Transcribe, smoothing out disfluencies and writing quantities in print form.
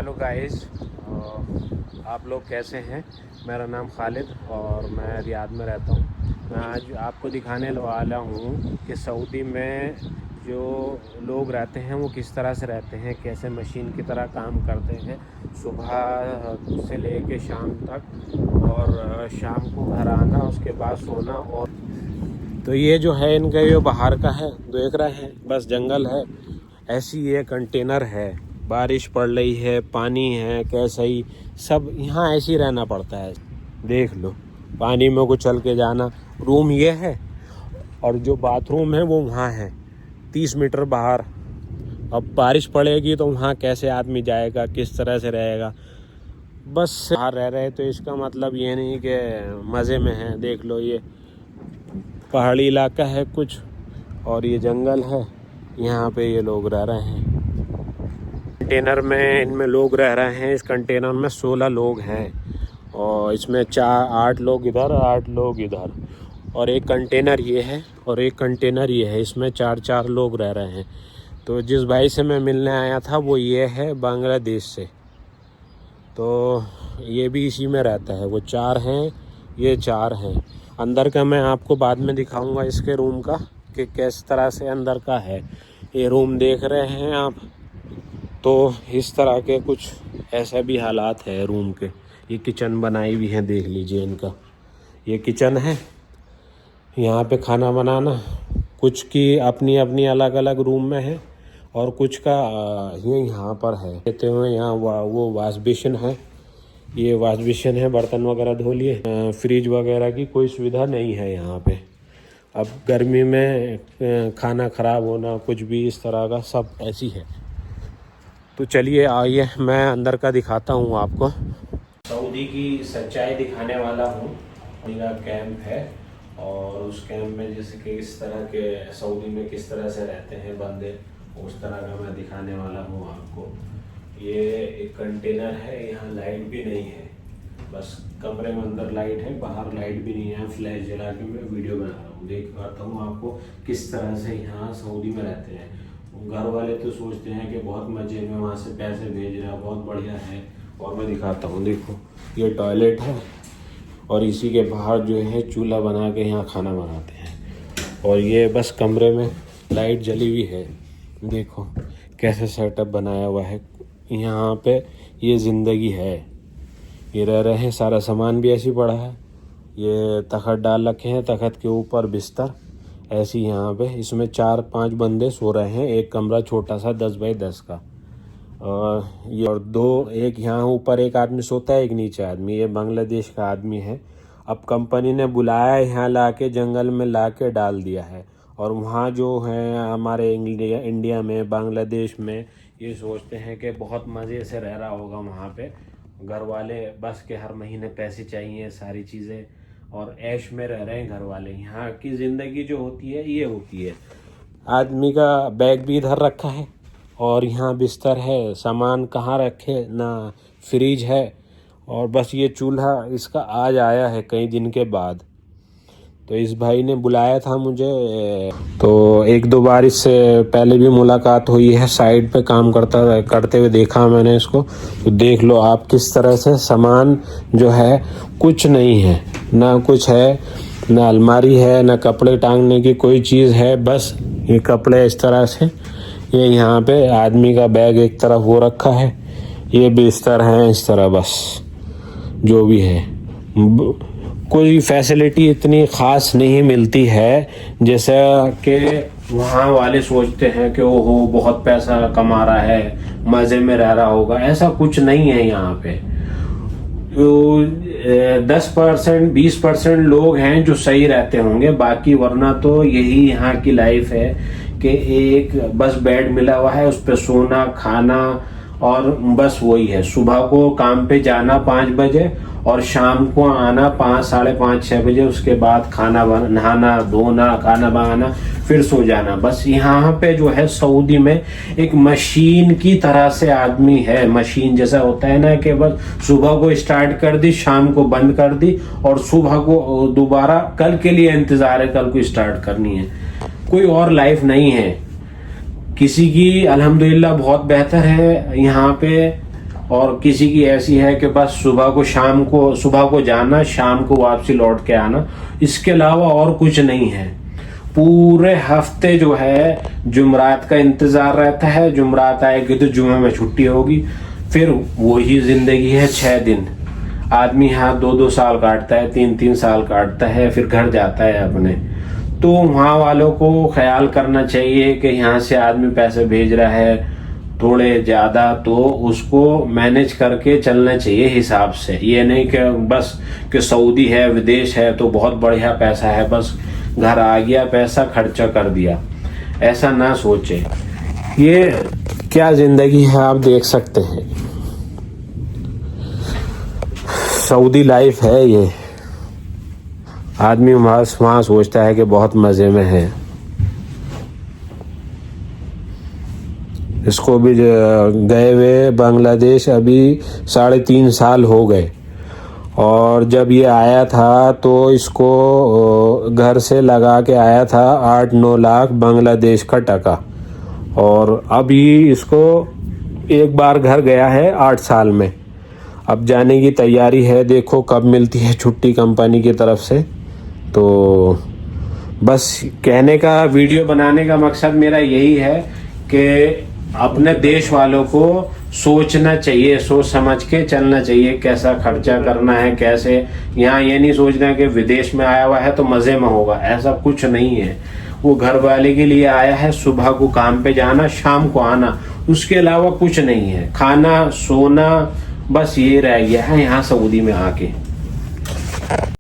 Hello guys, आप लोग कैसे हैं। मेरा नाम खालिद और मैं रियाद में रहता हूँ। मैं आज आपको दिखाने वाला हूँ कि सऊदी में जो लोग रहते हैं वो किस तरह से रहते हैं, कैसे मशीन की तरह काम करते हैं सुबह से लेके शाम तक, और शाम को घर आना, उसके बाद सोना। और तो ये जो है इनका ये बाहर का है, देख रहे हैं, बस जंगल है। ऐसी ये कंटेनर है, बारिश पड़ रही है, पानी है, कैसा ही सब यहाँ ऐसे ही रहना पड़ता है। देख लो, पानी में को चल के जाना। रूम ये है और जो बाथरूम है वो वहाँ है 30 मीटर बाहर। अब बारिश पड़ेगी तो वहाँ कैसे आदमी जाएगा, किस तरह से रहेगा। बस बाहर रह रहे तो इसका मतलब ये नहीं कि मज़े में है। देख लो, ये पहाड़ी इलाका है कुछ और ये जंगल है, यहाँ पे ये लोग रह रहे हैं। कंटेनर में इनमें लोग रह रहे हैं। इस कंटेनर में 16 लोग हैं और इसमें 8 लोग इधर, 8 लोग इधर, और एक कंटेनर ये है और एक कंटेनर ये है। इसमें 4 लोग रह रहे हैं। तो जिस भाई से मैं मिलने आया था वो ये है बांग्लादेश से, तो ये भी इसी में रहता है। वो 4 हैं, ये 4 हैं। अंदर का मैं आपको बाद में दिखाऊंगा इसके रूम का कि किस तरह से अंदर का है। ये रूम देख रहे हैं आप, तो इस तरह के कुछ ऐसे भी हालात है रूम के। ये किचन बनाई हुई है, देख लीजिए इनका। ये किचन है, यहाँ पे खाना बनाना। कुछ की अपनी अपनी अलग अलग रूम में है और कुछ का ये यहाँ पर है। कहते हुए यहाँ वो वॉश बेसिन है, ये वॉश बेसिन है, बर्तन वगैरह धो लिए। फ्रिज वगैरह की कोई सुविधा नहीं है यहाँ पे। अब गर्मी में खाना ख़राब होना, कुछ भी इस तरह का सब ऐसी है। तो चलिए आइए मैं अंदर का दिखाता हूँ आपको। सऊदी की सच्चाई दिखाने वाला हूँ। मेरा कैंप है और उस कैंप में जैसे कि इस तरह के सऊदी में किस तरह से रहते हैं बंदे, उस तरह का मैं दिखाने वाला हूँ आपको। ये एक कंटेनर है, यहाँ लाइट भी नहीं है, बस कमरे में अंदर लाइट है, बाहर लाइट भी नहीं है। फ्लैश जला के मैं वीडियो बना रहा हूँ, दिखाता हूँ आपको किस तरह से यहाँ सऊदी में रहते हैं। घर वाले तो सोचते हैं कि बहुत मज़े में वहाँ से पैसे भेज रहा, बहुत बढ़िया है। और मैं दिखाता हूँ, देखो ये टॉयलेट है और इसी के बाहर जो है चूल्हा बना के यहाँ खाना बनाते हैं। और ये बस कमरे में लाइट जली हुई है, देखो कैसे सेटअप बनाया हुआ है यहाँ पे। ये ज़िंदगी है, ये रह रहे हैं। सारा सामान भी ऐसी पड़ा है, ये तखत डाल रखे हैं, तखत के ऊपर बिस्तर ऐसी यहाँ पे। इसमें 4-5 बंदे सो रहे हैं, एक कमरा छोटा सा 10 बाई 10 का। ये और 2, एक यहाँ ऊपर एक आदमी सोता है, एक नीचे आदमी। ये बांग्लादेश का आदमी है। अब कंपनी ने बुलाया, यहाँ ला के जंगल में ला के डाल दिया है। और वहाँ जो है हमारे इंडिया में, बांग्लादेश में, ये सोचते हैं कि बहुत मज़े से रह रहा होगा वहाँ पे। घर वाले बस के हर महीने पैसे चाहिए, सारी चीज़ें, और ऐश में रह रहे हैं घर वाले। यहाँ की ज़िंदगी जो होती है ये होती है। आदमी का बैग भी इधर रखा है और यहाँ बिस्तर है, सामान कहाँ रखे ना, फ्रिज है, और बस ये चूल्हा इसका आज आया है कई दिन के बाद। तो इस भाई ने बुलाया था मुझे, तो 1-2 बार इससे पहले भी मुलाकात हुई है। साइड पे काम करते हुए देखा मैंने इसको। तो देख लो आप किस तरह से सामान जो है, कुछ नहीं है, ना कुछ है, ना अलमारी है, ना कपड़े टांगने की कोई चीज़ है। बस ये कपड़े इस तरह से, ये यहाँ पे आदमी का बैग एक तरफ वो रखा है, ये बिस्तर है इस तरह, बस जो भी है। कोई फैसिलिटी इतनी ख़ास नहीं मिलती है जैसा कि वहाँ वाले सोचते हैं कि ओहो बहुत पैसा कमा रहा है, मज़े में रह रहा होगा। ऐसा कुछ नहीं है यहाँ पे। तो 10% 20% लोग हैं जो सही रहते होंगे, बाकी वरना तो यही यहाँ की लाइफ है कि एक बस बेड मिला हुआ है, उस पर सोना, खाना, और बस वही है। सुबह को काम पे जाना 5 बजे और शाम को आना 5, 5:30, 6 बजे। उसके बाद खाना नहाना, धोना, खाना बनाना, फिर सो जाना। बस यहाँ पे जो है सऊदी में एक मशीन की तरह से आदमी है। मशीन जैसा होता है ना कि बस सुबह को स्टार्ट कर दी, शाम को बंद कर दी, और सुबह को दोबारा कल के लिए इंतजार है, कल को स्टार्ट करनी है। कोई और लाइफ नहीं है। किसी की अल्हम्दुलिल्लाह बहुत बेहतर है यहाँ पे, और किसी की ऐसी है कि बस सुबह को जाना, शाम को वापसी लौट के आना, इसके अलावा और कुछ नहीं है। पूरे हफ्ते जो है जुमरात का इंतजार रहता है, जुमरात आएगी तो जुमे में छुट्टी होगी, फिर वही जिंदगी है। 6 दिन आदमी यहाँ 2-2 साल काटता है, 3-3 साल काटता है, फिर घर जाता है अपने। तो वहाँ वालों को ख्याल करना चाहिए कि यहाँ से आदमी पैसे भेज रहा है थोड़े ज़्यादा, तो उसको मैनेज करके चलना चाहिए हिसाब से। ये नहीं कि बस कि सऊदी है, विदेश है तो बहुत बढ़िया पैसा है, बस घर आ गया पैसा खर्चा कर दिया, ऐसा ना सोचे। ये क्या ज़िंदगी है आप देख सकते हैं, सऊदी लाइफ है ये। आदमी वहाँ सोचता है कि बहुत मज़े में है। इसको भी गए हुए बांग्लादेश अभी 3.5 साल हो गए, और जब ये आया था तो इसको घर से लगा के आया था 8-9 लाख बांग्लादेश का टका, और अभी इसको एक बार घर गया है 8 साल में। अब जाने की तैयारी है, देखो कब मिलती है छुट्टी कंपनी की तरफ से। तो बस कहने का, वीडियो बनाने का मकसद मेरा यही है कि अपने देश वालों को सोचना चाहिए, सोच समझ के चलना चाहिए, कैसा खर्चा करना है, कैसे। यहाँ ये नहीं सोचना कि विदेश में आया हुआ है तो मज़े में होगा, ऐसा कुछ नहीं है। वो घर वाले के लिए आया है, सुबह को काम पे जाना, शाम को आना, उसके अलावा कुछ नहीं है। खाना सोना बस ये रह गया है यहाँ सऊदी में आके।